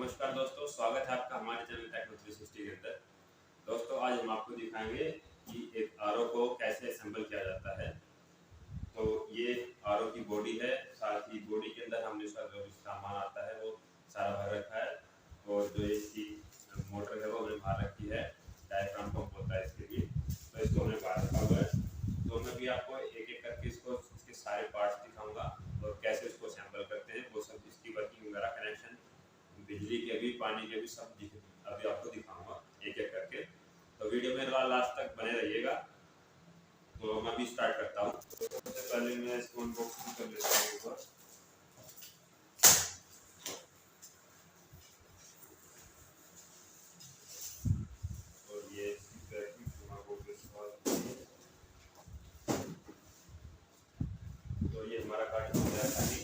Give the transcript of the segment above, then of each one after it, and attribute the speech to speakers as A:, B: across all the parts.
A: नमस्कार दोस्तों, स्वागत है आपका हमारे चैनल टेक्नो 360 के अंदर। दोस्तों आज हम आपको दिखाएंगे कि एक आरओ को कैसे असेंबल किया जाता है। तो ये आरओ की बॉडी है, साथ ही बॉडी के अंदर हमने उसका जो भी सामान आता है वो सारा भर रखा है और जो इसकी मोटर है वो हमने बाहर रखी है। डायफ्राम पंप होता है इसके लिए, तो इसको हमने बाहर रखा हुआ है। तो मैं भी आपको एक एक करके इसके सारे पार्ट्स दिखाऊंगा और कैसे इसको असेंबल करते हैं, वो सब इसकी वर्किंग वगैरह, कनेक्शन, बिजली के भी, पानी के भी, सब अभी आपको दिखाऊंगा एक एक करके। तो वीडियो में लास्ट तक बने रहिएगा। तो मैं भी स्टार्ट करता हूँ। तो सबसे पहले मैं इसको अनबॉक्सिंग कर लेता हूँ एक बार। और ये तो ये हमारा कार्ड हो गया खाली।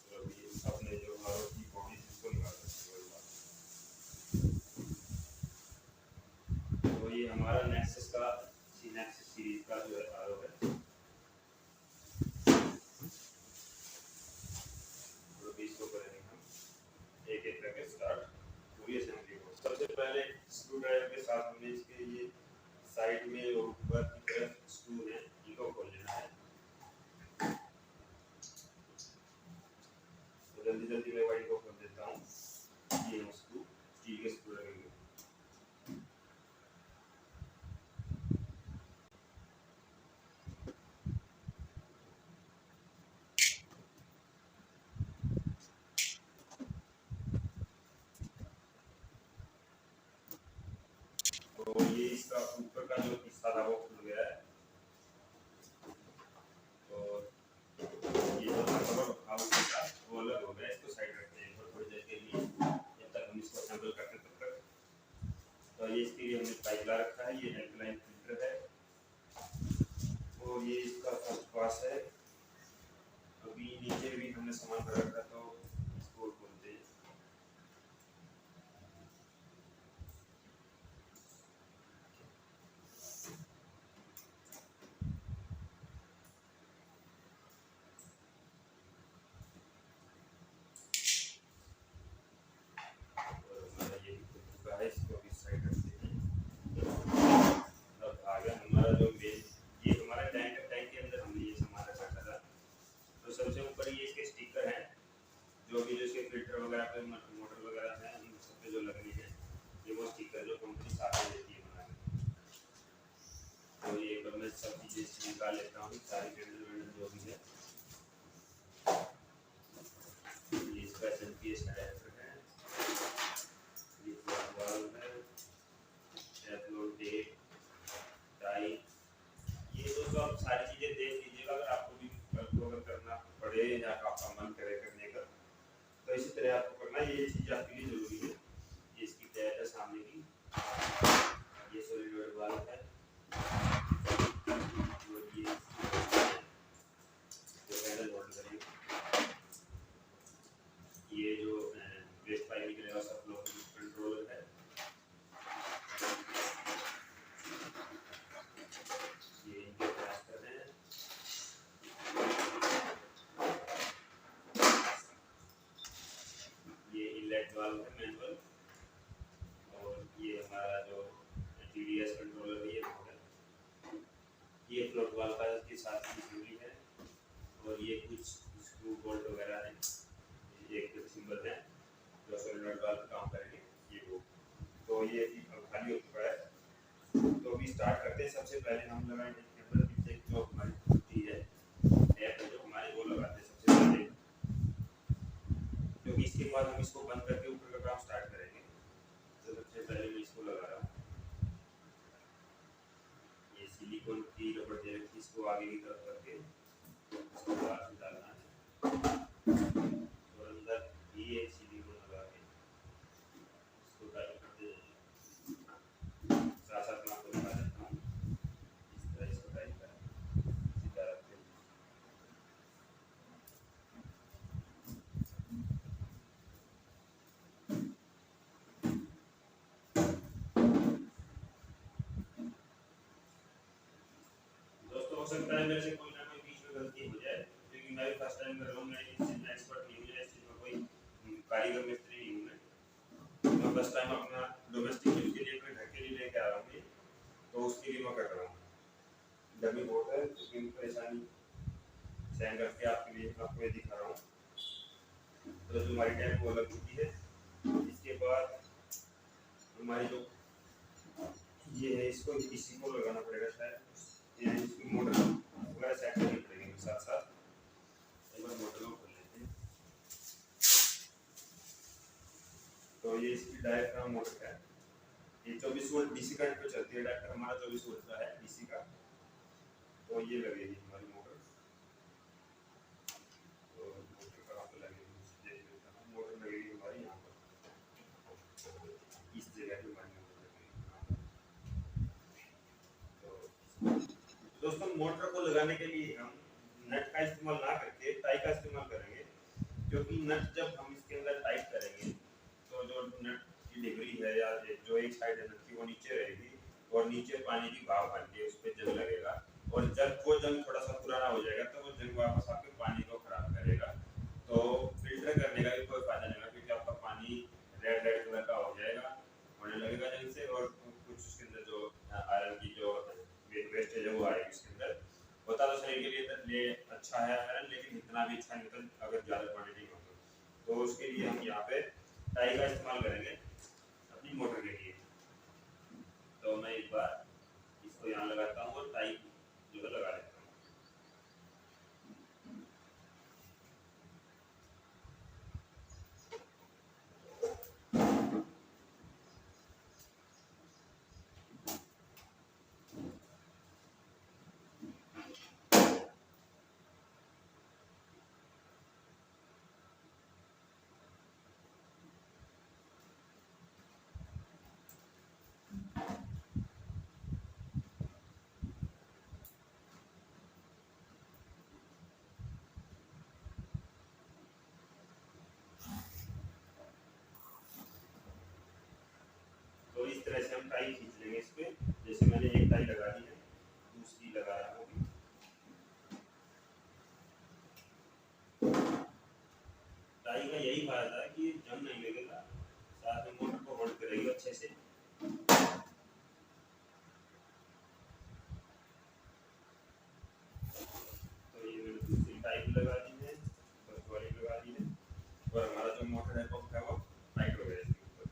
A: तो अभी अपने जो आरओ की बॉडी इसको निकाल सकते हो। तो ये हमारा नेक्सस का नेक्सस सीरीज का जो आरओ है। तो अभी इसको करेंगे हम एक एक करके स्टार्ट पूरी असेंबली को। सबसे पहले स्क्रू ड्राइवर के साथ हमने इसके ये साइड में और ऊपर की तरफ स्क्रू है, इनको खोल लेना है। तो जल्दी जल्दी मैं वाइट को खोल देता हूँ। ये स्क्रू स्टील के स्क्रू लगेंगे। तो ये इसका ऊपर का जो हिस्सा था वो खुल गया है। और ये जो कवर था वो अलग हो गया, इसको साइड रखते हैं थोड़ी देर के लिए, जब तक हम इसको असेंबल करते हैं तब तक। तो ये इसके लिए हमने पाइप ला रखा है, ये एल्कलाइन फिल्टर है और ये इसका फर्स्ट पास है। अभी नीचे भी हमने सामान भर रखा, तो इसको खोलते हैं। इसको भी साइड रखते हैं। अब आ गया हमारा जो मेन, ये हमारा टैंक के अंदर हमने ये सामान रखा था। तो सबसे ऊपर ये इसके स्टिकर हैं, जो भी जो इसके फिल्टर वगैरह पे, मोटर वगैरह है, उन सब पे जो लगनी है, ये वो स्टिकर जो कंपनी साथ में देती है बना के। तो ये एक मैं सब चीज़ें इससे निकाल लेता हूँ, सारी कैंडल जो भी है। ये इसका एसएमपीएस डायरेक्टर है, ये वाल्व है, टेफ्लॉन टेप, टाई। ये तो आप सारी चीज़ें देख लीजिएगा, अगर आपको भी अगर करना पड़े या आपका मन करे करने का, तो इसी तरह आपको करना है। ये चीज़ आपके लिए जरूरी है। ये इसकी टैप है सामने की, ये सॉलिनॉइड वाल्व है और ये जो पैडल होल्ड करेंगे। ये जो वेस्ट पाइप निकलेगा सब फ्लो कंट्रोलर है। ये इनके ट्रांसफर है। ये इनलेट वाल्व है मैनुअल, और ये हमारा जो टीडीएस कंट्रोलर है ये है। ये फ्लोट वाल्व का इसके साथ ही जरूरी है। और ये कुछ स्क्रू बोल्ट वगैरह है, ये एक सिंबल है जो सॉलिनॉइड वाल्व काम करेंगे, ये वो। तो ये खाली हो चुका है। तो अभी स्टार्ट करते हैं। सबसे पहले हम लगाएंगे केबल पीछे जो हमारी होती है टैप है जो हमारे, वो लगाते हैं सबसे पहले, क्योंकि इसके बाद हम इसको बंद करके ऊपर का काम स्टार्ट करेंगे। तो सबसे पहले मैं इसको लगा रहा हूँ। ये सिलिकॉन की रबड़ दे रखी, इसको आगे की तरफ करके इसको बाहर से डालना है और अंदर ये सिलिकॉन लगा के इसको टाइट करते जाइए। साथ साथ मैं आपको दिखा देता हूँ, इस तरह इसको टाइट करें, सीधा रखते हैं। दोस्तों हो सकता है मेरे से कोई ना कोई बीच में गलती हो जाए, क्योंकि मैं भी फर्स्ट टाइम कर रहा हूँ, मैं इसमें एक्सपर्ट नहीं हूँ, इस चीज़ में कोई कारीगर मिस्त्री नहीं हूँ मैं फर्स्ट टाइम अपना डोमेस्टिक यूज के लिए अपने घर के लिए लेके आ रहा हूँ, तो उसके लिए मैं कर रहा हूँ। गर्मी बहुत है, उसकी परेशानी सहन करके आपके लिए आपको ये दिखा रहा हूँ। तो जो हमारी टैप वो लग चुकी है। इसके बाद हमारी जो ये है, इसको इसी को लगाना पड़ेगा शायद, या इसकी मोटर वगैरह सेट करनी पड़ेगी साथ साथ। एक बार मोटर को खोल लेते हैं। तो ये इसकी डायफ्राम मोटर है, ये 24 वोल्ट डीसी करंट पे चलती है। डायरेक्टर हमारा 24 वोल्ट का है डीसी का, तो ये लगेगी हमारी मोटर। तो मोटर कहाँ पे लगेगी देख लेता हूँ। मोटर लगेगी हमारी यहाँ पर, इस जगह पे हमारी मोटर लगेगी। तो दोस्तों मोटर को लगाने के लिए हम नट का इस्तेमाल ना करके टाई का इस्तेमाल करेंगे, क्योंकि नट जब हम इसके अंदर टाइट करेंगे तो जो नट की डिग्री है या जो एक साइड है नट की वो नीचे रहेगी, और नीचे पानी की भाप बन के उस पर जंग लगेगा, और जब वो जंग थोड़ा सा पुराना हो जाएगा तो वो जंग वापस आके पानी को खराब करेगा। तो फिल्टर करने का भी कोई फायदा नहीं होगा, क्योंकि आपका पानी रेड रेड कलर का हो जाएगा, होने लगेगा जंग से, और कुछ उसके अंदर जो आयरन की जो वेस्टेज है वो आएगी उसके अंदर। होता तो शरीर के लिए अच्छा है आयरन, लेकिन इतना भी अच्छा नहीं होता अगर ज़्यादा क्वांटिटी में हो। तो उसके लिए हम यहाँ पे टाई का इस्तेमाल करेंगे अपनी मोटर के लिए। तो मैं एक बार इसको यहाँ लगाता हूँ और टाई जो है लगा लेता हूँ। तो इस तरह से हम टाई खींच लेंगे इस पे। जैसे मैंने एक टाई लगा दी है, दूसरी लगा रहा हूँ। टाई का यही फायदा है कि जंग नहीं लगेगा, साथ में मोटर को होल्ड करेगी अच्छे से। तो ये मैंने दूसरी टाई भी लगा दी है, फर्स्ट वाली लगा दी है, और हमारा जो मोटर है पंप है वो टाइट हो गया इसके ऊपर।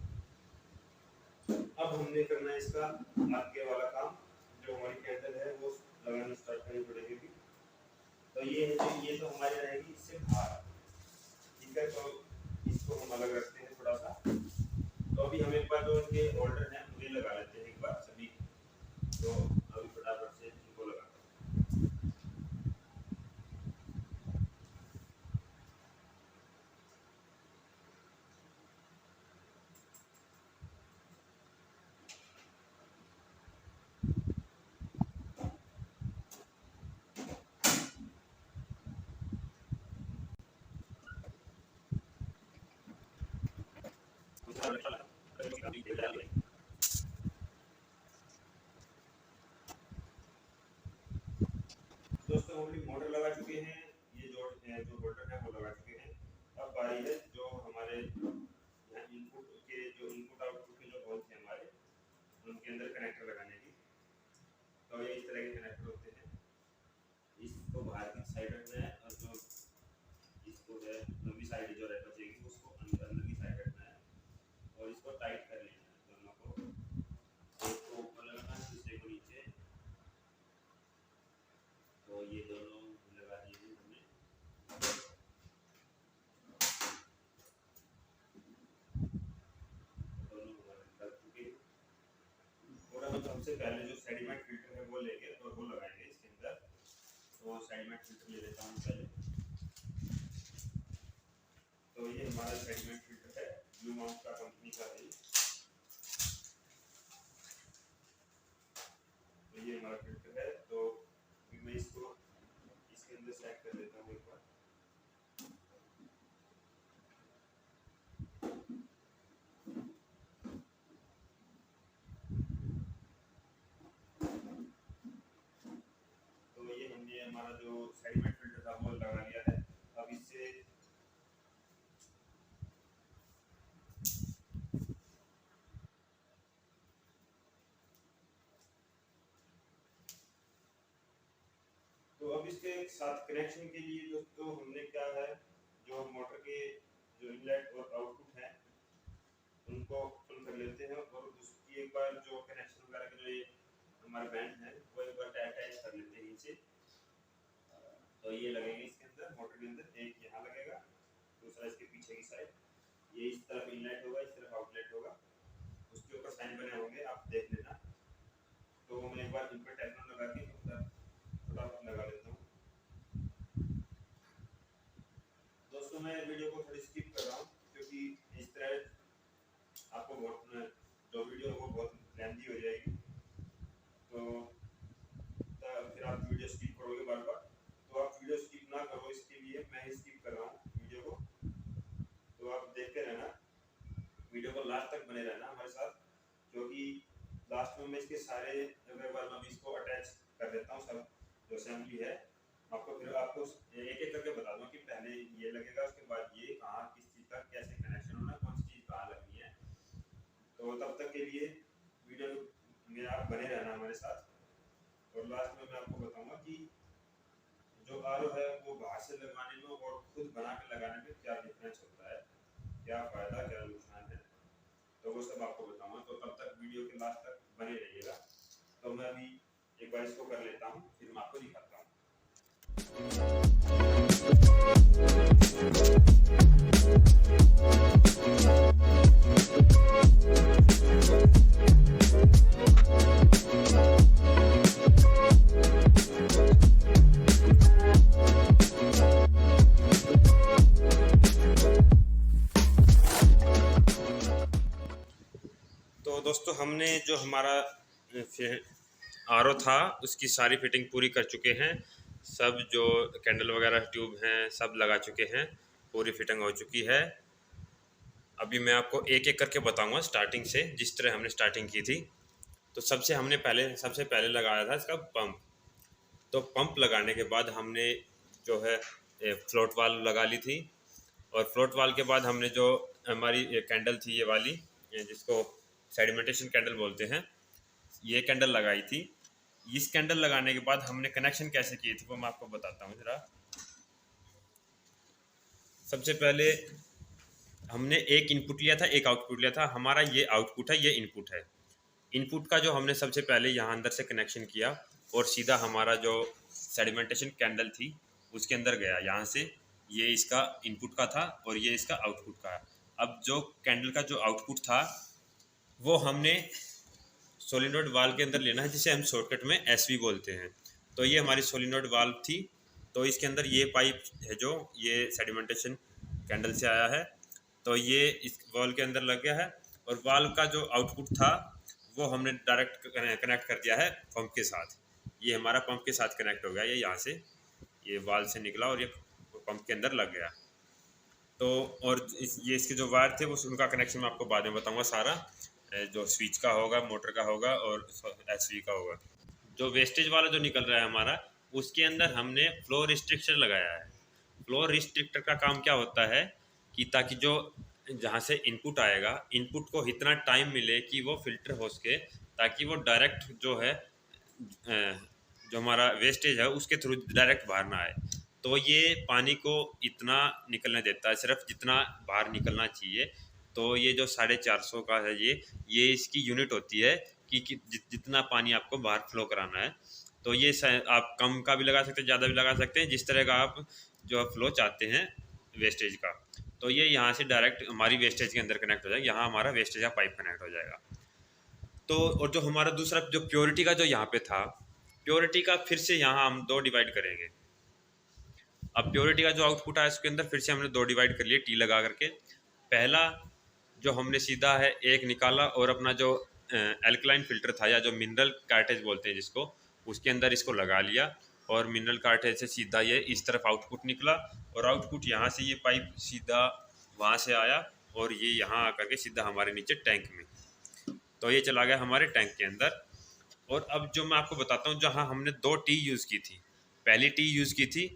A: अब हमने करना है इसका आगे वाला काम, जो हमारी कैंडल है वो लगानी स्टार्ट करनी पड़ेगी। तो ये है, ये तो हमारी रहेगी इससे बाहर, ठीक है। तो इसको हम अलग रखते हैं थोड़ा सा। तो अभी हम एक बार जो इनके होल्डर हैं उन्हें लगा लेते हैं एक बार सभी। तो अभी फटाफट से इनको लगा। दोस्तों हम मोटर लगा चुके हैं, ये जो होल्डर है वो लगा चुके हैं। अब बारी है जो हमारे यहाँ इनपुट के जो इनपुट आउटपुट के जो होल थे हमारे, उनके अंदर कनेक्टर लगाने की। तो ये इस तरह के कनेक्टर होते हैं। इसको बाहर की साइड रखना है, और जो इसको है लंबी साइड जो रह बचेगी उसको अंदर की साइड रखना है, और इसको टाइट कर लेना है दोनों को। एक को ऊपर लगाना है, दूसरे को नीचे। तो ये दोनों लगा दिए हमने। दोनों लग चुके हैं। और अब सबसे पहले जो सेडिमेंट फिल्टर है वो लेंगे और वो लगाएंगे इसके अंदर। तो सेडिमेंट फिल्टर ले लेता हूँ पहले। तो ये हमारा सेडिमेंट फिल्टर है, ब्लू माउंट का कंपनी का है। तो ये हमारा फिल्टर है। तो मैं इसको इसके अंदर सेट कर देता हूँ एक बार। तो ये हमने हमारा जो सेडिमेंट फिल्टर था वो लगा लिया है। अब इससे अब इसके साथ कनेक्शन के लिए दोस्तों हमने क्या है, जो मोटर के जो इनलेट और आउटपुट है उनको ओपन कर लेते हैं और उसकी एक बार जो कनेक्शन वगैरह के जो ये हमारे बैंड है वो एक बार अटैच कर लेते हैं नीचे। तो ये लगेंगे इसके अंदर, मोटर के अंदर एक यहाँ लगेगा, दूसरा इसके पीछे की साइड, ये इस तरफ इनलेट होगा, इस तरफ आउटलेट होगा, उसके ऊपर साइन बने होंगे, आप देख लेना। तो मैं एक बार इन पर टेफलॉन लगा के थोड़ा लगा लेता हूँ। दोस्तों मैं वीडियो को थोड़ी स्किप कर रहा हूँ क्योंकि इस तरह आपको बहुत जो वीडियो है वो बहुत लेंथी हो जाएगी, तो फिर आप वीडियो स्किप करोगे बार बार, तो आप वीडियो स्किप ना करो, इसके लिए मैं ही स्किप कर रहा हूँ वीडियो को। तो आप देखते रहना, वीडियो को लास्ट तक बने रहना हमारे साथ, क्योंकि लास्ट में मैं इसके सारे एक बार मैं इसको अटैच कर देता हूँ, सब जो असेंबली है आपको फिर आपको एक एक करके बता दूँ कि पहले ये लगेगा, उसके बाद ये कहाँ किस चीज़ का कैसे कनेक्शन होना, कौन सी चीज़ कहाँ लगनी है। तो तब तक के लिए वीडियो में आप बने रहना हमारे साथ। और लास्ट में मैं आपको बताऊंगा कि जो आरओ है वो बाहर से लगवाने में और खुद बना के लगाने में क्या डिफरेंस होता है, क्या फ़ायदा क्या नुकसान है, तो वो सब आपको बताऊंगा। तो तब तक वीडियो के लास्ट तक बने रहिएगा। तो मैं अभी एक बार इसको कर लेता हूँ, फिर मैं आपको दिखाता हूँ। तो दोस्तों हमने जो हमारा आरओ था उसकी सारी फिटिंग पूरी कर चुके हैं, सब जो कैंडल वगैरह ट्यूब हैं सब लगा चुके हैं, पूरी फिटिंग हो चुकी है। अभी मैं आपको एक एक करके बताऊंगा स्टार्टिंग से, जिस तरह हमने स्टार्टिंग की थी। तो सबसे पहले लगाया था इसका पंप। तो पंप लगाने के बाद हमने जो है फ्लोट वाल्व लगा ली थी, और फ्लोट वाल्व के बाद हमने जो हमारी कैंडल थी ये वाली, जिसको सेडिमेंटेशन कैंडल बोलते हैं, ये कैंडल लगाई थी। इस कैंडल लगाने के बाद हमने कनेक्शन कैसे किए थे वो मैं आपको बताता हूँ ज़रा। सबसे पहले हमने एक इनपुट लिया था, एक आउटपुट लिया था। हमारा ये आउटपुट है, ये इनपुट है। इनपुट का जो हमने सबसे पहले यहाँ अंदर से कनेक्शन किया और सीधा हमारा जो सेडिमेंटेशन कैंडल थी उसके अंदर गया। यहाँ से ये इसका इनपुट का था और ये इसका आउटपुट का है। अब जो कैंडल का जो आउटपुट था वो हमने सोलिनॉइड वाल्व के अंदर लेना है, जिसे हम शॉर्टकट में एसवी बोलते हैं। तो ये हमारी सोलिनॉइड वाल्व थी। तो इसके अंदर ये पाइप है जो ये सेडिमेंटेशन कैंडल से आया है, तो ये इस वाल्व के अंदर लग गया है। और वाल्व का जो आउटपुट था वो हमने डायरेक्ट कनेक्ट कर दिया है पंप के साथ। ये हमारा पंप के साथ कनेक्ट हो गया, ये यहाँ से ये वाल्व से निकला और ये पंप के अंदर लग गया। तो और ये इसके जो वायर थे वो उनका कनेक्शन मैं आपको बाद में बताऊँगा सारा, जो स्विच का होगा, मोटर का होगा और एसवी का होगा। जो वेस्टेज वाला जो निकल रहा है हमारा, उसके अंदर हमने फ्लो रिस्ट्रिक्टर लगाया है। फ्लो रिस्ट्रिक्टर का काम क्या होता है कि ताकि जो जहाँ से इनपुट आएगा, इनपुट को इतना टाइम मिले कि वो फिल्टर हो सके, ताकि वो डायरेक्ट जो है जो हमारा वेस्टेज है उसके थ्रू डायरेक्ट बाहर ना आए। तो ये पानी को इतना निकलने देता है, सिर्फ जितना बाहर निकलना चाहिए। तो ये जो 450 का है ये इसकी यूनिट होती है कि जितना पानी आपको बाहर फ्लो कराना है। तो ये आप कम का भी लगा सकते हैं, ज़्यादा भी लगा सकते हैं, जिस तरह का आप जो फ्लो चाहते हैं वेस्टेज का। तो ये यहाँ से डायरेक्ट हमारी वेस्टेज के अंदर कनेक्ट हो जाएगा, यहाँ हमारा वेस्टेज का पाइप कनेक्ट हो जाएगा। तो और जो हमारा दूसरा जो प्योरिटी का जो यहाँ पे था, प्योरिटी का फिर से यहाँ हम 2 डिवाइड करेंगे। अब प्योरिटी का जो आउटपुट है उसके अंदर फिर से हमने 2 डिवाइड कर लिए टी लगा करके। पहला जो हमने सीधा है एक निकाला और अपना जो एल्कलाइन फ़िल्टर था या जो मिनरल कार्टेज बोलते हैं जिसको, उसके अंदर इसको लगा लिया और मिनरल कार्टेज से सीधा ये इस तरफ आउटपुट निकला और आउटपुट यहाँ से ये पाइप सीधा वहाँ से आया और ये यहाँ आकर के सीधा हमारे नीचे टैंक में। तो ये चला गया हमारे टैंक के अंदर। और अब जो मैं आपको बताता हूँ, जहाँ हमने 2 टी यूज़ की थी। पहली टी यूज़ की थी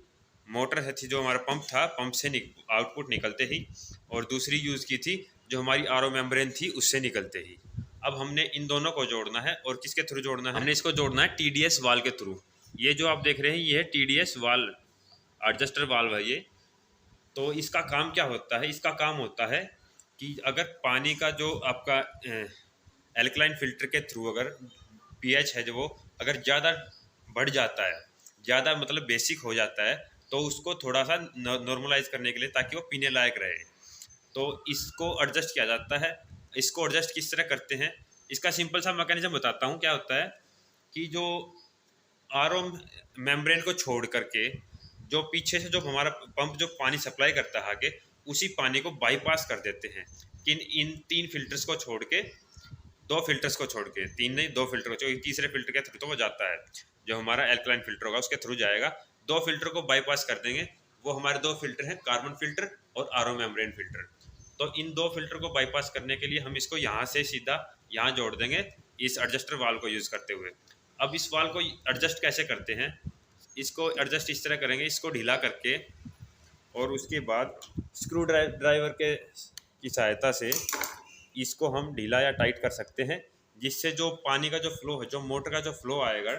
A: मोटर थी, जो हमारा पंप था, पंप से आउटपुट निकलते ही, और दूसरी यूज़ की थी जो हमारी आरओ मेम्ब्रेन थी उससे निकलते ही। अब हमने इन दोनों को जोड़ना है और किसके थ्रू जोड़ना है? हमने इसको जोड़ना है टीडीएस वाल्व के थ्रू। ये जो आप देख रहे हैं ये है TDS वाल्व, एडजस्टर वाल्व है ये। तो इसका काम क्या होता है? इसका काम होता है कि अगर पानी का जो आपका एल्कलाइन फिल्टर के थ्रू अगर pH है जो वो अगर ज़्यादा बढ़ जाता है, ज़्यादा मतलब बेसिक हो जाता है, तो उसको थोड़ा सा नॉर्मलाइज करने के लिए ताकि वो पीने लायक रहे, तो इसको एडजस्ट किया जाता है। इसको एडजस्ट किस तरह करते हैं? इसका सिंपल सा मैकेनिज्म बताता हूँ। क्या होता है कि जो आरओ मेम्ब्रेन को छोड़ करके जो पीछे से जो हमारा पंप जो पानी सप्लाई करता है आगे, उसी पानी को बाईपास कर देते हैं। इन 3 फिल्टर्स को छोड़ के, 2 फिल्टर्स को छोड़ के, 3 नहीं 2 फिल्टर को, तीसरे फिल्टर के थ्रू तो वो जाता है, जो हमारा एल्कलाइन फिल्टर होगा उसके थ्रू जाएगा। 2 फिल्टर को बाईपास कर देंगे। वो हमारे 2 फिल्टर हैं, कार्बन फिल्टर और आरओ मेम्ब्रेन फिल्टर। तो इन 2 फिल्टर को बाईपास करने के लिए हम इसको यहाँ से सीधा यहाँ जोड़ देंगे इस एडजस्टर वाल्व को यूज़ करते हुए। अब इस वाल्व को एडजस्ट कैसे करते हैं? इसको एडजस्ट इस तरह करेंगे, इसको ढीला करके और उसके बाद स्क्रू ड्राइवर के की सहायता से इसको हम ढीला या टाइट कर सकते हैं, जिससे जो पानी का जो फ्लो है, जो मोटर का जो फ्लो आएगा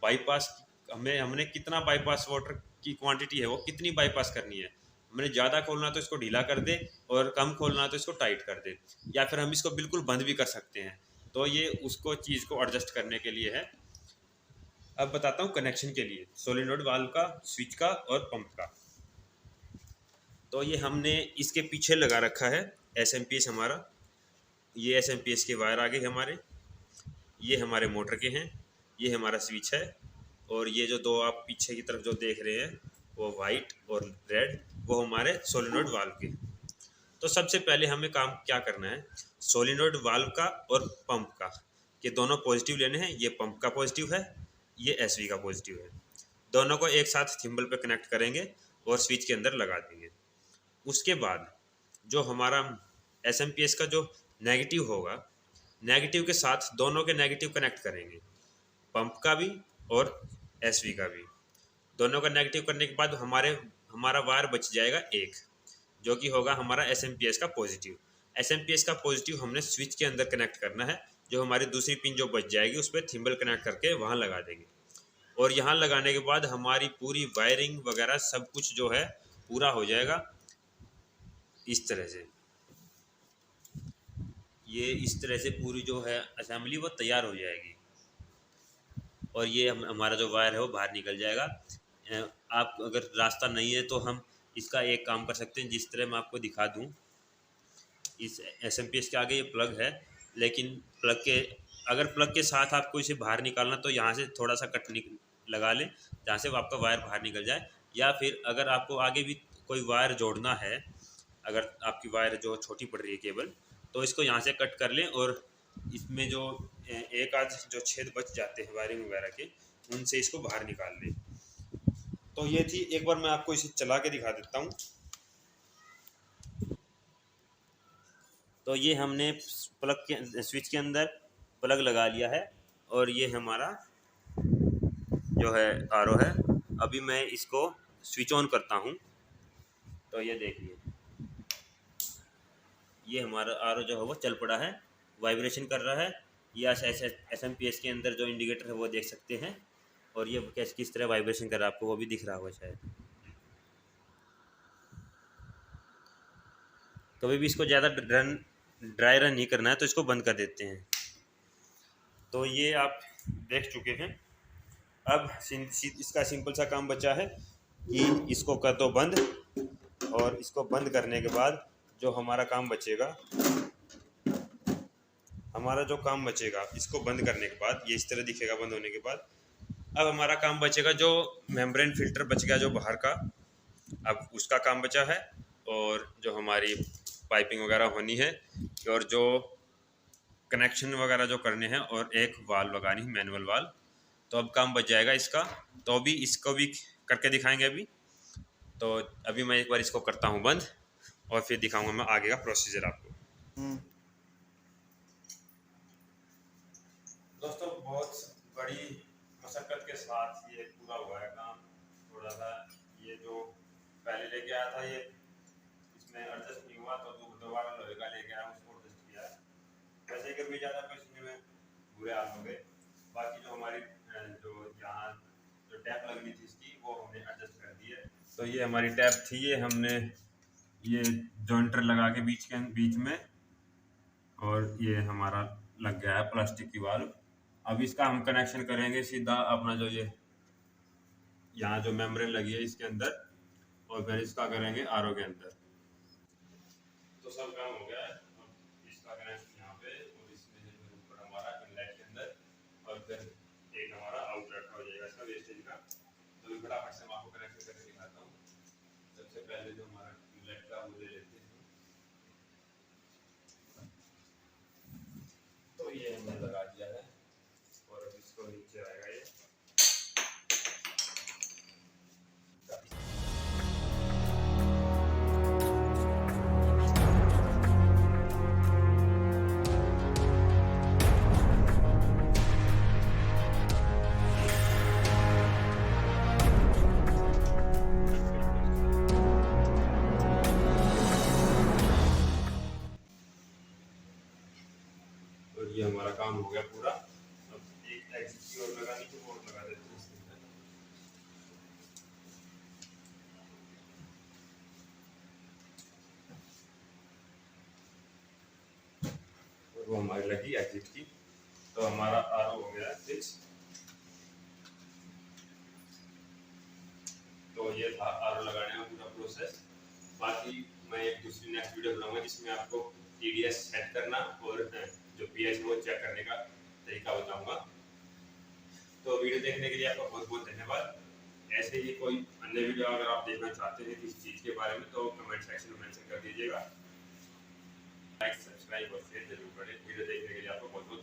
A: बाईपास, हमने कितना बाईपास वाटर की क्वांटिटी है वो कितनी बाईपास करनी है। हमने ज़्यादा खोलना तो इसको ढीला कर दे और कम खोलना तो इसको टाइट कर दे, या फिर हम इसको बिल्कुल बंद भी कर सकते हैं। तो ये उसको चीज़ को एडजस्ट करने के लिए है। अब बताता हूँ कनेक्शन के लिए सोलेनोइड वाल्व का, स्विच का और पंप का। तो ये हमने इसके पीछे लगा रखा है SMPS हमारा। ये SMPS के वायर आगे हमारे, ये हमारे मोटर के हैं, ये हमारा स्विच है, और ये जो 2 आप पीछे की तरफ जो देख रहे हैं वो वाइट और रेड, वो हमारे सोलेनोइड वाल्व के। तो सबसे पहले हमें काम क्या करना है, सोलेनोइड वाल्व का और पंप का, ये दोनों पॉजिटिव लेने हैं। ये पंप का पॉजिटिव है, ये SV का पॉजिटिव है। दोनों को एक साथ थिम्बल पे कनेक्ट करेंगे और स्विच के अंदर लगा देंगे। उसके बाद जो हमारा SMPS का जो नेगेटिव होगा, नेगेटिव के साथ दोनों के नेगेटिव कनेक्ट करेंगे, पंप का भी और SV का भी। दोनों का नेगेटिव करने के बाद हमारा वायर बच जाएगा एक, जो कि होगा हमारा SMPS का पॉजिटिव। SMPS का पॉजिटिव हमने स्विच के अंदर कनेक्ट करना है। जो हमारी दूसरी पिन जो बच जाएगी उस पर थिम्बल कनेक्ट करके वहाँ लगा देंगे, और यहाँ लगाने के बाद हमारी पूरी वायरिंग वगैरह सब कुछ जो है पूरा हो जाएगा। इस तरह से इस तरह से पूरी जो है असेंबली वो तैयार हो जाएगी, और ये हमारा जो वायर है वो बाहर निकल जाएगा। आप अगर रास्ता नहीं है तो हम इसका एक काम कर सकते हैं, जिस तरह मैं आपको दिखा दूं। इस SMPS के आगे ये प्लग है, लेकिन अगर प्लग के साथ आपको इसे बाहर निकालना तो यहाँ से थोड़ा सा लगा लें, जहाँ से आपका वायर बाहर निकल जाए। या फिर अगर आपको आगे भी कोई वायर जोड़ना है, अगर आपकी वायर जो छोटी पड़ रही है केबल, तो इसको यहाँ से कट कर लें, और इसमें जो एक आध जो छेद बच जाते हैं वायरिंग वगैरह के, उनसे इसको बाहर निकाल लें। तो ये थी, एक बार मैं आपको इसे चला के दिखा देता हूँ। तो ये हमने स्विच के अंदर प्लग लगा लिया है, और ये हमारा जो है आरओ है। अभी मैं इसको स्विच ऑन करता हूँ, तो ये देखिए, ये हमारा आरओ जो है वो चल पड़ा है, वाइब्रेशन कर रहा है। ये SMPS के अंदर जो इंडिकेटर है वो देख सकते हैं, और ये किस तरह वाइब्रेशन कर रहा है आपको वो भी दिख रहा होगा शायद। कभी भी इसको ज़्यादा ड्राई रन नहीं करना है, तो इसको बंद कर देते हैं। तो ये आप देख चुके हैं। अब इसका सिंपल सा काम बचा है कि इसको कर दो बंद, और इसको बंद करने के बाद जो हमारा काम बचेगा, इसको बंद करने के बाद ये इस तरह दिखेगा बंद होने के बाद। अब हमारा काम बचेगा जो मेम्ब्रेन फिल्टर बच गया जो बाहर का, अब उसका काम बचा है, और जो हमारी पाइपिंग वगैरह होनी है, और जो कनेक्शन वगैरह जो करने हैं, और एक वाल्व लगानी है, मैनुअल वाल्व। तो अब काम बच जाएगा इसका। तो अभी इसको भी करके दिखाएंगे अभी। तो अभी मैं एक बार इसको करता हूँ बंद, और फिर दिखाऊंगा मैं आगे का प्रोसीजर आपको। दोस्तों बहुत बड़ी मशक्क़त के साथ ये पूरा हुआ है काम। थोड़ा सा ये जो पहले लेके आया था, ये इसमें एडजस्ट नहीं हुआ, तो दोबारा लोहे का लेके आया, उसको एडजस्ट किया। वैसे गर्मी ज़्यादा पसीने में बुरे हाल हो गए। बाकी जो हमारी जो यहाँ जो जो टैप लगनी थी इसकी वो हमने एडजस्ट कर दी है। तो ये हमारी टैप थी, ये हमने ये जॉइंटर लगा के बीच में, और ये हमारा लग गया है प्लास्टिक की वाल्व। अब इसका हम कनेक्शन करेंगे सीधा अपना जो ये यहाँ जो मेम्ब्रेन लगी है इसके अंदर, और फिर इसका करेंगे आरओ के अंदर। तो सब काम हो गया है। अब इसका कनेक्शन यहाँ पे, और इसमें जो ऊपर हमारा इनलेट के अंदर, और फिर एक हमारा आउटलेट हो जाएगा इसका वेस्टेज का। तो फटाफट से मैं आपको कनेक्शन करके दिखाता हूँ। सबसे पहले जो हमारा इनलेट का वो ले लेते हैं, तो ये हमने लगा दिया है, और अब इसको नीचे आएगा ये। और ये हमारा काम हो गया पूरा। अब एक एग्जिट की ओर लगानी है, वो लगा देते हैं इसके अंदर। और वो हमारी लगी एग्जिट की। तो हमारा आरओ हो गया फिक्स। तो ये था आरओ लगाने का पूरा प्रोसेस। बाकी मैं एक दूसरी नेक्स्ट वीडियो बनाऊंगा जिसमें आपको टीडीएस सेट करना और जो पीएच वो चेक करने का तरीका बताऊंगा। तो वीडियो देखने के लिए आपका बहुत बहुत धन्यवाद। ऐसे ही कोई अन्य वीडियो अगर आप देखना चाहते हैं किसी चीज़ के बारे में तो कमेंट सेक्शन में मेंशन कर दीजिएगा। लाइक, सब्सक्राइब और शेयर जरूर करें। वीडियो देखने के लिए आपको बहुत बहुत